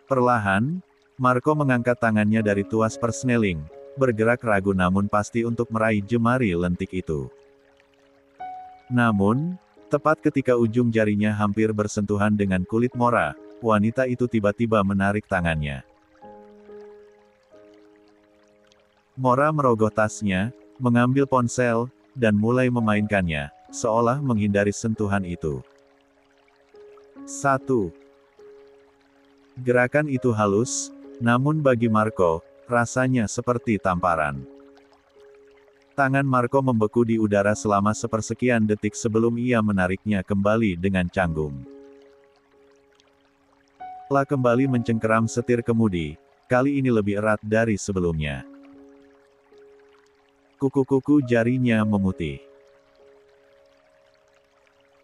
Perlahan, Marco mengangkat tangannya dari tuas persneling, bergerak ragu namun pasti untuk meraih jemari lentik itu. Namun, tepat ketika ujung jarinya hampir bersentuhan dengan kulit Mora, wanita itu tiba-tiba menarik tangannya. Mora merogoh tasnya, mengambil ponsel, dan mulai memainkannya, seolah menghindari sentuhan itu. 1. Gerakan itu halus, namun bagi Marco, rasanya seperti tamparan. Tangan Marco membeku di udara selama sepersekian detik sebelum ia menariknya kembali dengan canggung. Lah kembali mencengkeram setir kemudi, kali ini lebih erat dari sebelumnya. Kuku-kuku jarinya memutih.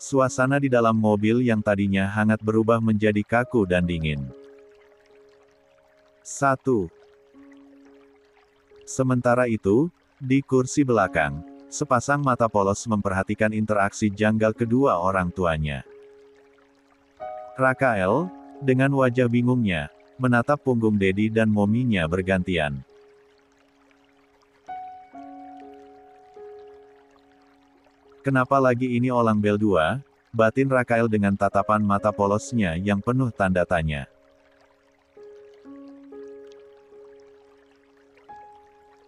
Suasana di dalam mobil yang tadinya hangat berubah menjadi kaku dan dingin. 1. Sementara itu, di kursi belakang, sepasang mata polos memperhatikan interaksi janggal kedua orang tuanya. Rakael, dengan wajah bingungnya, menatap punggung Dedi dan mominya bergantian. Kenapa lagi ini Olang Bel 2? Batin Rakael dengan tatapan mata polosnya yang penuh tanda tanya.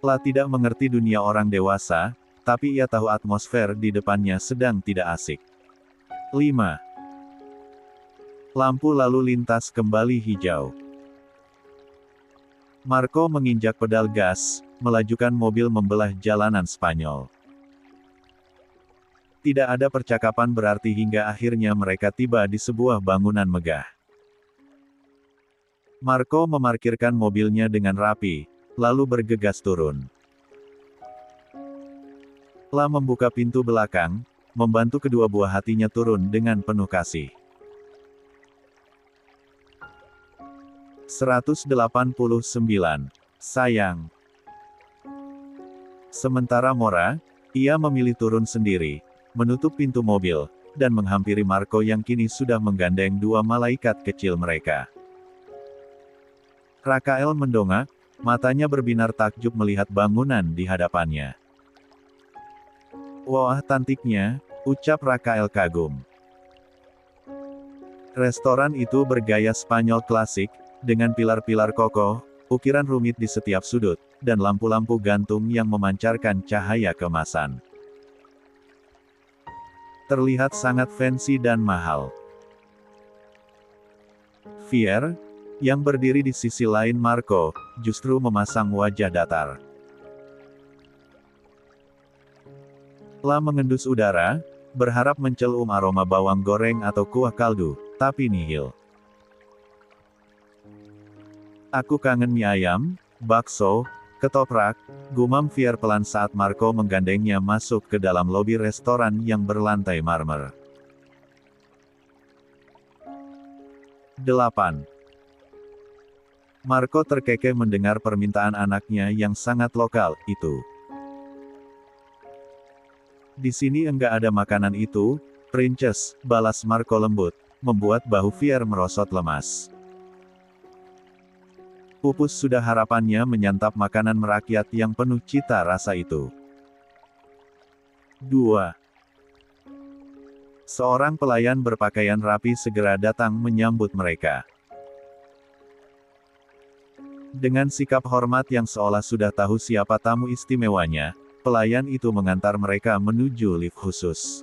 La tidak mengerti dunia orang dewasa, tapi ia tahu atmosfer di depannya sedang tidak asik. 5. Lampu lalu lintas kembali hijau. Marco menginjak pedal gas, melajukan mobil membelah jalanan Spanyol. Tidak ada percakapan berarti hingga akhirnya mereka tiba di sebuah bangunan megah. Marco memarkirkan mobilnya dengan rapi, lalu bergegas turun. La membuka pintu belakang, membantu kedua buah hatinya turun dengan penuh kasih. 189. Sayang. Sementara Mora, ia memilih turun sendiri, menutup pintu mobil, dan menghampiri Marco yang kini sudah menggandeng dua malaikat kecil mereka. Rakael mendongak, matanya berbinar takjub melihat bangunan di hadapannya. Wah cantiknya, ucap Rakael kagum. Restoran itu bergaya Spanyol klasik, dengan pilar-pilar kokoh, ukiran rumit di setiap sudut, dan lampu-lampu gantung yang memancarkan cahaya keemasan. Terlihat sangat fancy dan mahal. Fier, yang berdiri di sisi lain Marco, justru memasang wajah datar. La mengendus udara, berharap mencelum aroma bawang goreng atau kuah kaldu, tapi nihil. Aku kangen mie ayam, bakso, ketoprak, gumam Fier pelan saat Marco menggandengnya masuk ke dalam lobi restoran yang berlantai marmer. 8. Marco terkekeh mendengar permintaan anaknya yang sangat lokal, itu. Di sini enggak ada makanan itu, Princess, balas Marco lembut, membuat bahu Fier merosot lemas. Pupus sudah harapannya menyantap makanan merakyat yang penuh cita rasa itu. 2. Seorang pelayan berpakaian rapi segera datang menyambut mereka. Dengan sikap hormat yang seolah sudah tahu siapa tamu istimewanya, pelayan itu mengantar mereka menuju lift khusus.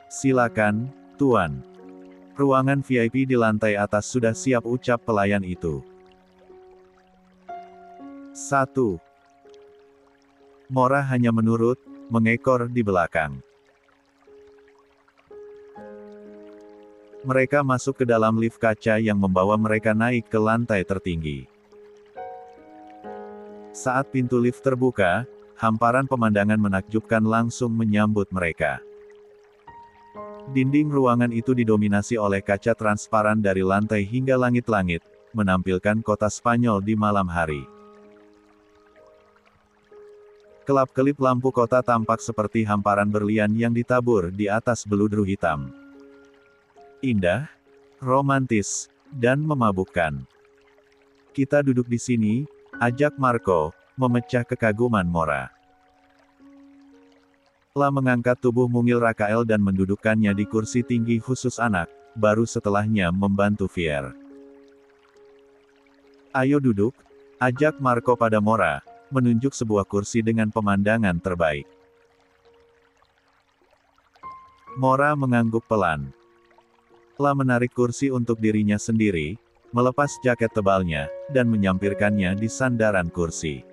Silakan, Tuan. Ruangan VIP di lantai atas sudah siap ucap pelayan itu. 1. Mora hanya menurut, mengekor di belakang. Mereka masuk ke dalam lift kaca yang membawa mereka naik ke lantai tertinggi. Saat pintu lift terbuka, hamparan pemandangan menakjubkan langsung menyambut mereka. Dinding ruangan itu didominasi oleh kaca transparan dari lantai hingga langit-langit, menampilkan kota Spanyol di malam hari. Kelap-kelip lampu kota tampak seperti hamparan berlian yang ditabur di atas beludru hitam. Indah, romantis, dan memabukkan. Kita duduk di sini, ajak Marco, memecah kekaguman Mora. La mengangkat tubuh mungil Rakael dan mendudukkannya di kursi tinggi khusus anak, baru setelahnya membantu Fier. Ayo duduk, ajak Marco pada Mora, menunjuk sebuah kursi dengan pemandangan terbaik. Mora mengangguk pelan. La menarik kursi untuk dirinya sendiri, melepas jaket tebalnya, dan menyampirkannya di sandaran kursi.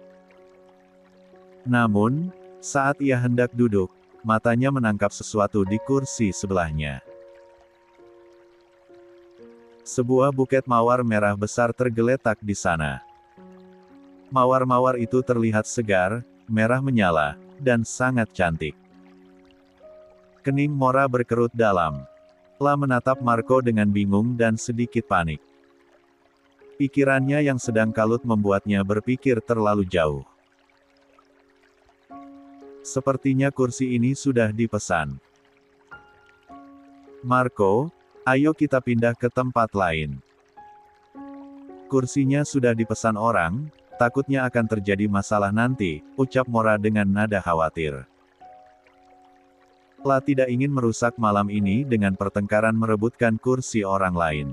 Namun, saat ia hendak duduk, matanya menangkap sesuatu di kursi sebelahnya. Sebuah buket mawar merah besar tergeletak di sana. Mawar-mawar itu terlihat segar, merah menyala, dan sangat cantik. Kening Mora berkerut dalam. La menatap Marco dengan bingung dan sedikit panik. Pikirannya yang sedang kalut membuatnya berpikir terlalu jauh. Sepertinya kursi ini sudah dipesan. Marco, ayo kita pindah ke tempat lain. Kursinya sudah dipesan orang, takutnya akan terjadi masalah nanti, ucap Mora dengan nada khawatir. La tidak ingin merusak malam ini dengan pertengkaran merebutkan kursi orang lain.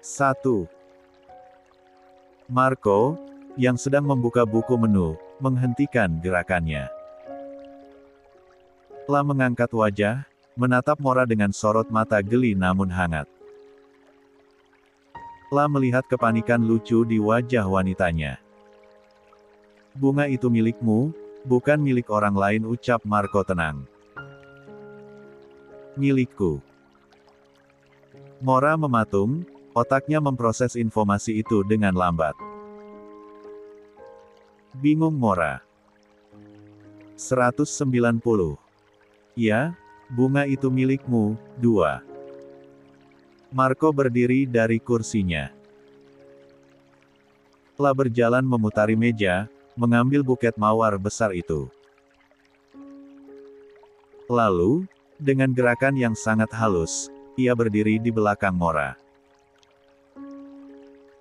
Satu. Marco, yang sedang membuka buku menu, menghentikan gerakannya. La mengangkat wajah, menatap Mora dengan sorot mata geli namun hangat. La melihat kepanikan lucu di wajah wanitanya. Bunga itu milikmu, bukan milik orang lain, ucap Marco tenang. Milikku. Mora mematung, otaknya memproses informasi itu dengan lambat. Bingung Mora. 190. Ya, bunga itu milikmu. 2. Marco berdiri dari kursinya. La berjalan memutari meja, mengambil buket mawar besar itu. Lalu, dengan gerakan yang sangat halus, ia berdiri di belakang Mora.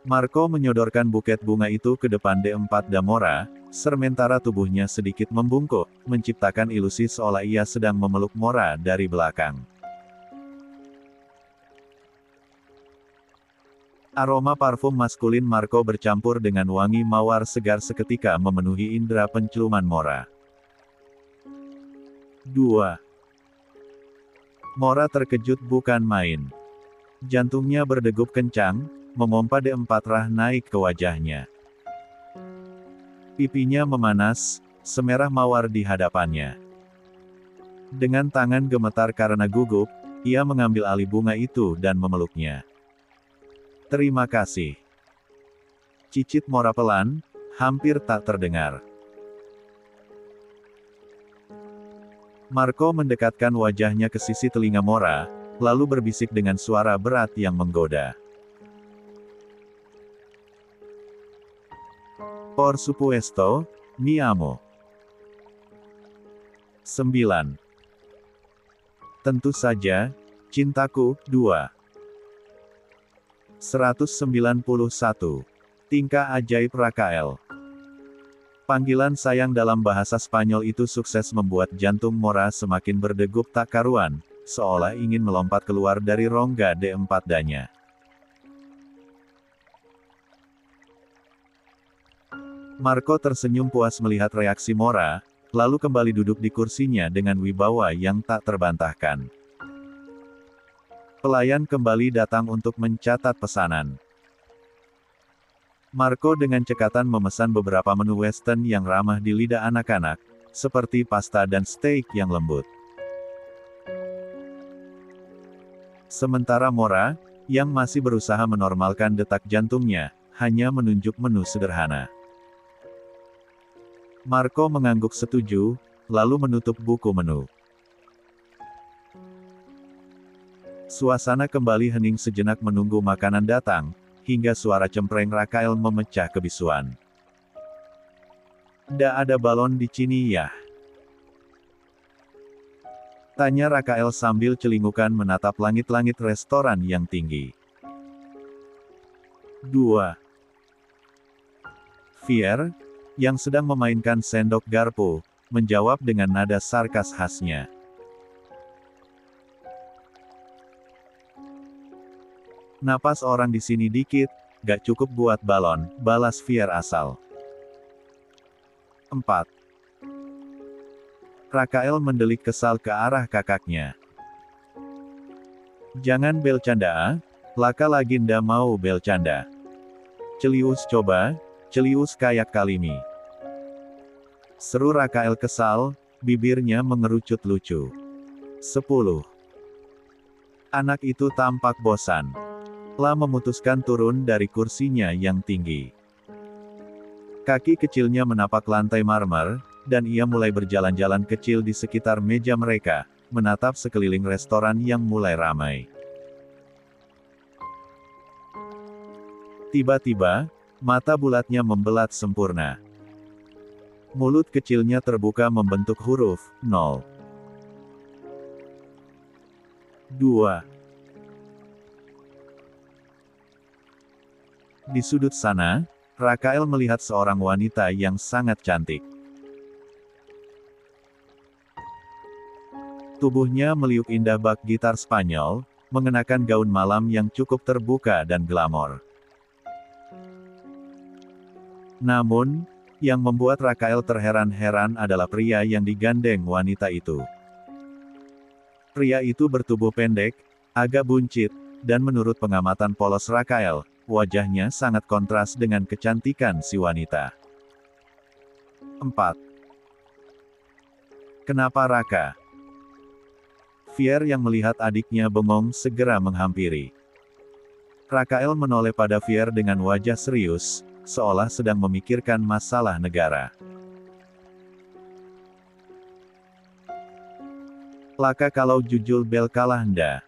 Marco menyodorkan buket bunga itu ke depan D4 Mora, sementara tubuhnya sedikit membungkuk, menciptakan ilusi seolah ia sedang memeluk Mora dari belakang. Aroma parfum maskulin Marco bercampur dengan wangi mawar segar seketika memenuhi indera penciuman Mora. 2. Mora terkejut bukan main. Jantungnya berdegup kencang, memompa D4 rah naik ke wajahnya. Pipinya memanas, semerah mawar di hadapannya. Dengan tangan gemetar karena gugup, ia mengambil alih bunga itu dan memeluknya. Terima kasih. Cicit Mora pelan, hampir tak terdengar. Marco mendekatkan wajahnya ke sisi telinga Mora, lalu berbisik dengan suara berat yang menggoda. Por supuesto, mi amo. 9. Tentu saja, cintaku. 2. 191. Tingkah ajaib Rakael. Panggilan sayang dalam bahasa Spanyol itu sukses membuat jantung Mora semakin berdegup tak karuan, seolah ingin melompat keluar dari rongga D4 danya. Marco tersenyum puas melihat reaksi Mora, lalu kembali duduk di kursinya dengan wibawa yang tak terbantahkan. Pelayan kembali datang untuk mencatat pesanan. Marco dengan cekatan memesan beberapa menu western yang ramah di lidah anak-anak, seperti pasta dan steak yang lembut. Sementara Mora, yang masih berusaha menormalkan detak jantungnya, hanya menunjuk menu sederhana. Marco mengangguk setuju, lalu menutup buku menu. Suasana kembali hening sejenak menunggu makanan datang, hingga suara cempreng Rakael memecah kebisuan. "Ndak ada balon di sini ya?" tanya Rakael sambil celingukan menatap langit-langit restoran yang tinggi. 2. Fier, yang sedang memainkan sendok garpu, menjawab dengan nada sarkas khasnya. "Napas orang di sini dikit, gak cukup buat balon," balas Fier asal. 4. Rakael mendelik kesal ke arah kakaknya. "Jangan belcanda, laka lagi nda mau belcanda. Celius coba, celius kayak kalimi." Seru Rakael kesal, bibirnya mengerucut lucu. 10. Anak itu tampak bosan. La memutuskan turun dari kursinya yang tinggi. Kaki kecilnya menapak lantai marmer, dan ia mulai berjalan-jalan kecil di sekitar meja mereka, menatap sekeliling restoran yang mulai ramai. Tiba-tiba, mata bulatnya membelat sempurna. Mulut kecilnya terbuka membentuk huruf 0. 2. Di sudut sana, Rakael melihat seorang wanita yang sangat cantik. Tubuhnya meliuk indah bak gitar Spanyol, mengenakan gaun malam yang cukup terbuka dan glamor. Namun, yang membuat Rakael terheran-heran adalah pria yang digandeng wanita itu. Pria itu bertubuh pendek, agak buncit, dan menurut pengamatan polos Rakael, wajahnya sangat kontras dengan kecantikan si wanita. 4. Kenapa Raka? Fier yang melihat adiknya bengong segera menghampiri. Rakael menoleh pada Fier dengan wajah serius, seolah sedang memikirkan masalah negara. Laka kalau jujul bel kalah nda.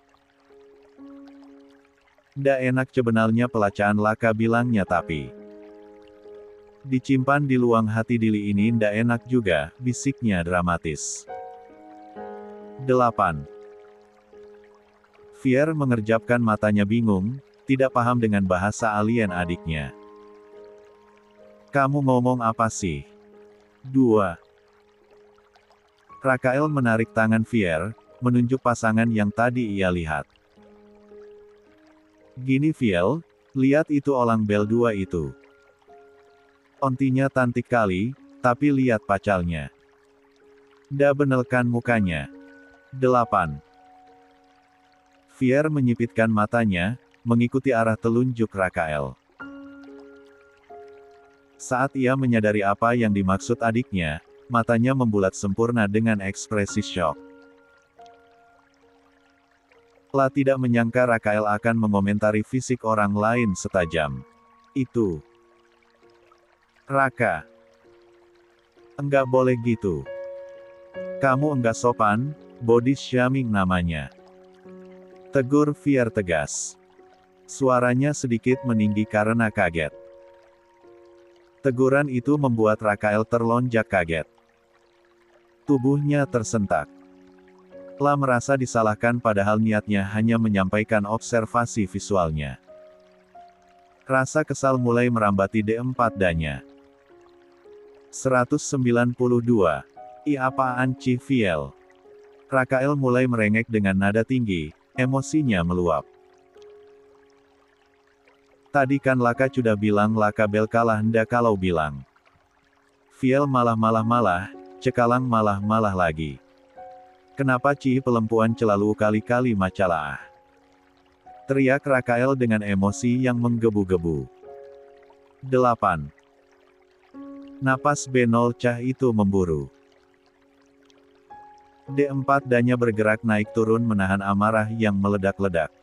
Nda enak sebenarnya pelacaan Laka bilangnya tapi. Dicimpan di luang hati Dili ini nda enak juga, bisiknya dramatis. 8. Fier mengerjapkan matanya bingung, tidak paham dengan bahasa alien adiknya. Kamu ngomong apa sih? 2. Rakael menarik tangan Fier, menunjuk pasangan yang tadi ia lihat. Gini Fiel, lihat itu orang bel 2 itu. Ontinya cantik kali, tapi lihat pacalnya. Nda benelkan mukanya. 8. Fier menyipitkan matanya, mengikuti arah telunjuk Rakael. Saat ia menyadari apa yang dimaksud adiknya, matanya membulat sempurna dengan ekspresi syok. La tidak menyangka Rakael akan mengomentari fisik orang lain setajam itu. Raka, enggak boleh gitu. Kamu enggak sopan, body shaming namanya. Tegur Fier tegas. Suaranya sedikit meninggi karena kaget. Teguran itu membuat Rakael terlonjak kaget. Tubuhnya tersentak. La merasa disalahkan padahal niatnya hanya menyampaikan observasi visualnya. Rasa kesal mulai merambati D4 danya. 192. I apaan Ci Fiel? Rakael mulai merengek dengan nada tinggi, emosinya meluap. Tadi kan Laka sudah bilang Laka bel kalah nda kalau bilang. Fiel malah, cekalang malah lagi. Kenapa Ci pelempuan selalu kali-kali macalah? Teriak Rakael dengan emosi yang menggebu-gebu. 8. Napas Benol cah itu memburu. D4 danya bergerak naik turun menahan amarah yang meledak-ledak.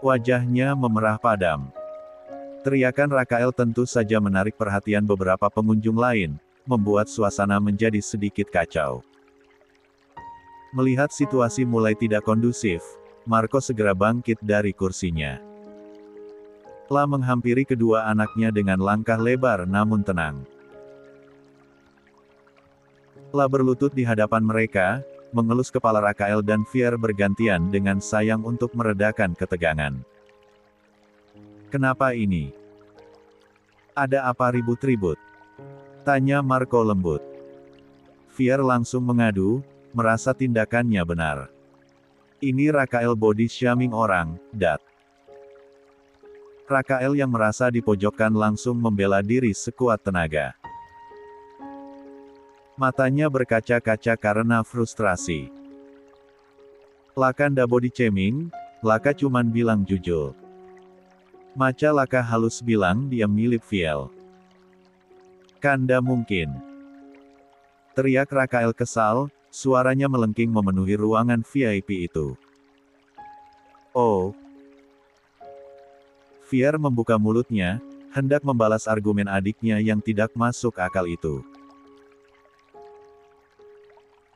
Wajahnya memerah padam. Teriakan Rakael tentu saja menarik perhatian beberapa pengunjung lain, membuat suasana menjadi sedikit kacau. Melihat situasi mulai tidak kondusif, Marco segera bangkit dari kursinya. La menghampiri kedua anaknya dengan langkah lebar namun tenang. La berlutut di hadapan mereka, mengelus kepala Rakael dan Fier bergantian dengan sayang untuk meredakan ketegangan. Kenapa ini? Ada apa ribut-ribut? Tanya Marco lembut. Fier langsung mengadu, merasa tindakannya benar. Ini Rakael body shaming orang, dat. Rakael yang merasa dipojokkan langsung membela diri sekuat tenaga. Matanya berkaca-kaca karena frustrasi. Laka nda body shaming, Laka cuman bilang jujur. Maca Laka halus bilang dia milik Fiel. Kanda mungkin. Teriak Rakael kesal, suaranya melengking memenuhi ruangan VIP itu. Oh. Fier membuka mulutnya, hendak membalas argumen adiknya yang tidak masuk akal itu.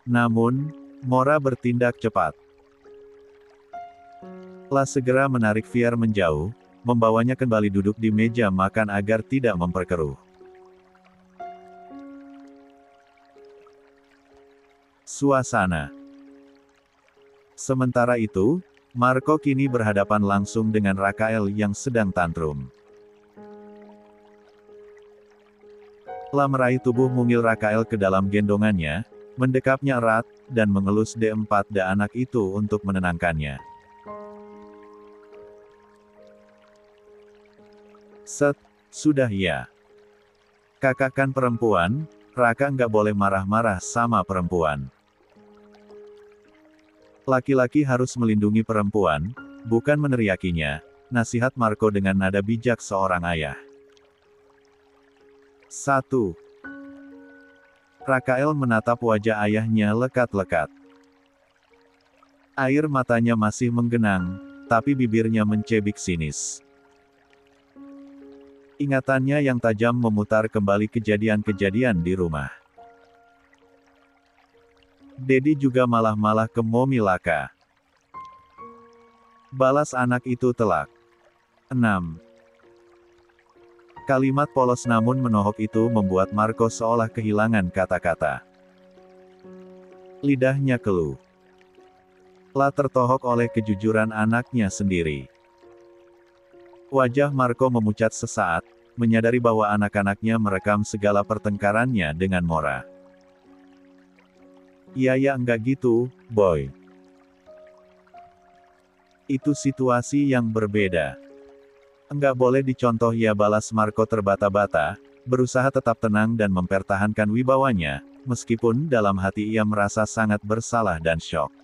Namun, Mora bertindak cepat. La segera menarik Fier menjauh, membawanya kembali duduk di meja makan agar tidak memperkeruh. Suasana. Sementara itu, Marco kini berhadapan langsung dengan Rakael yang sedang tantrum. La meraih tubuh mungil Rakael ke dalam gendongannya, mendekapnya erat, dan mengelus D4 anak itu untuk menenangkannya. Set, sudah ya. Kakak kan perempuan, Raka nggak boleh marah-marah sama perempuan. Laki-laki harus melindungi perempuan, bukan meneriakinya, nasihat Marco dengan nada bijak seorang ayah. 1. Rakael menatap wajah ayahnya lekat-lekat. Air matanya masih menggenang, tapi bibirnya mencebik sinis. Ingatannya yang tajam memutar kembali kejadian-kejadian di rumah. Dedi juga malah-malah ke Momi Laka. Balas anak itu telak. 6. Kalimat polos namun menohok itu membuat Marco seolah kehilangan kata-kata. Lidahnya keluh. La tertohok oleh kejujuran anaknya sendiri. Wajah Marco memucat sesaat, menyadari bahwa anak-anaknya merekam segala pertengkarannya dengan Mora. Ya enggak gitu, boy. Itu situasi yang berbeda. Enggak boleh dicontoh ya, balas Marco terbata-bata, berusaha tetap tenang dan mempertahankan wibawanya, meskipun dalam hati ia merasa sangat bersalah dan syok.